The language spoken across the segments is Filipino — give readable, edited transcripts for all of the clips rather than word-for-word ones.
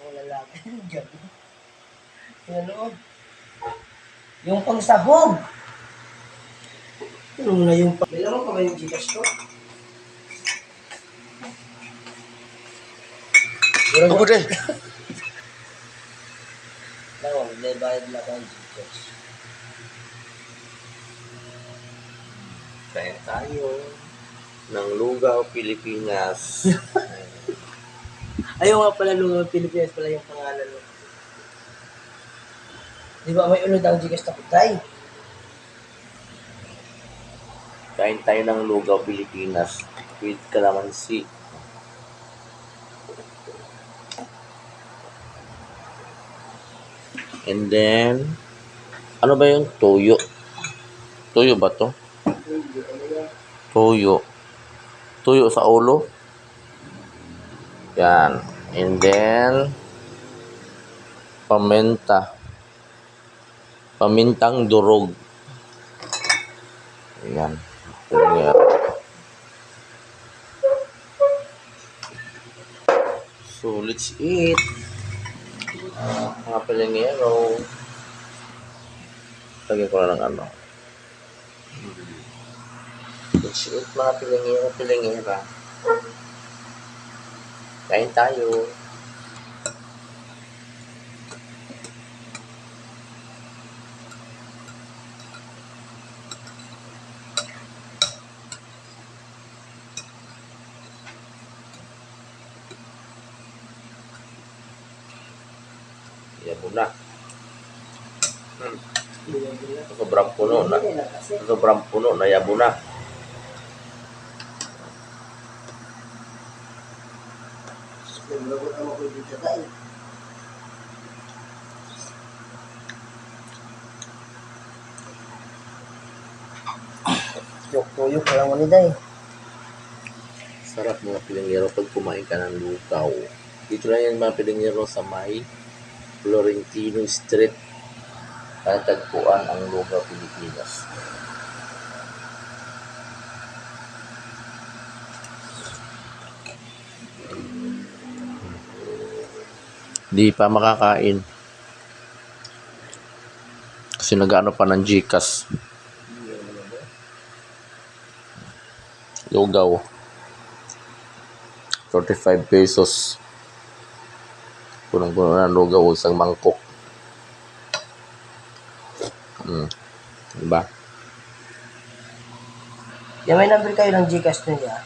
Ang lalaki. Gano'n. Yan o. Yung pangsahog. Ano na yung pang... Kailangan pa ba yung Gcash ko? Ako din. Lang, may bayad na ba yung Gcash? Kaya tayo ng Lugaw, Pilipinas. Ayaw nga pala Lugaw Pilipinas pala yung pangalan mo. Di ba may unod ang Gcash na kutay? Kain tayo ng Lugaw, Pilipinas with calamansi. And then, ano ba yung toyo? Toyo ba to? Toyo. Toyo sa ulo. Yan. And then, paminta. Pamintang durog. Yan. So, let's eat. Mga pilingero. Lagyan ko na ng ano. Let's eat mga pilingera. Kain tayo. Yabo na. Sobrang puno na. Sobrang puno na yabo na. Tuyok ka lang mo day. Sarap mga pilingero pag kumain ka ng lugaw. Dito lang yung mga pilingero sa may Florentino Street. Tagpuan ang Lugaw, Pilipinas. Di pa makakain. Kasi nag-ano pa ng Gcash. Lugaw. 35 pesos. Punong-puno na lugaw isang mangkok. Diba? Yan, may number kayo ng Gcash niya.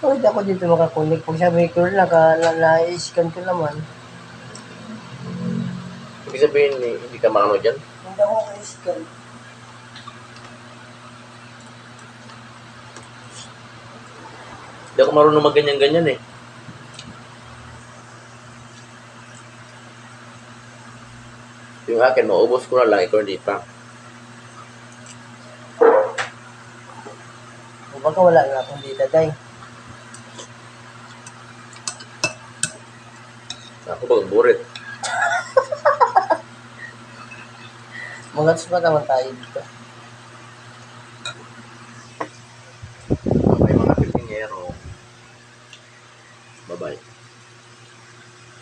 Oh, hindi ako dito makakunik. Pag sabi ko na-scan ko naman. Ibig sabihin, hindi ka makano dyan? Hindi ako maka-scan. Hindi ako marunong mag-ganyan-ganyan eh. Yung akin, maubos ko na lang, ikaw hindi pa. O baka wala nga akong data, day. Ako mag-burit. Mag-hotspot naman tayo dito. Okay mga pilingero. Bye-bye.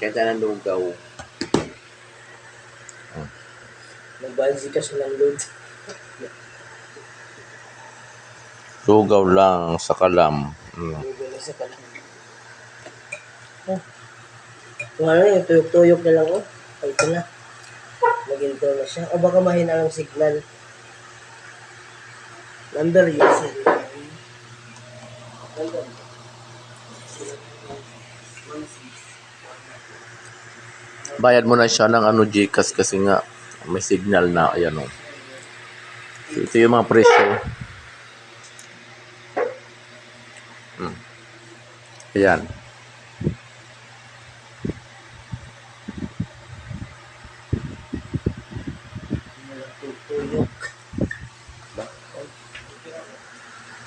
Kaya tayo ng lugaw. Nagbayad Gcash ng load. Lugaw lang sa kalam. Lugaw lang sa kalam. Kung ano yung tuyok-tuyok na lang, oh. Ay, ito na. Maginto na siya. O baka mahina ang signal. Number user. Bayad mo na siya ng ano Gcash kasi nga may signal na. Ayan o. So, ito yung mga presyo. Ayan. Tuyok.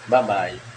Bye-bye.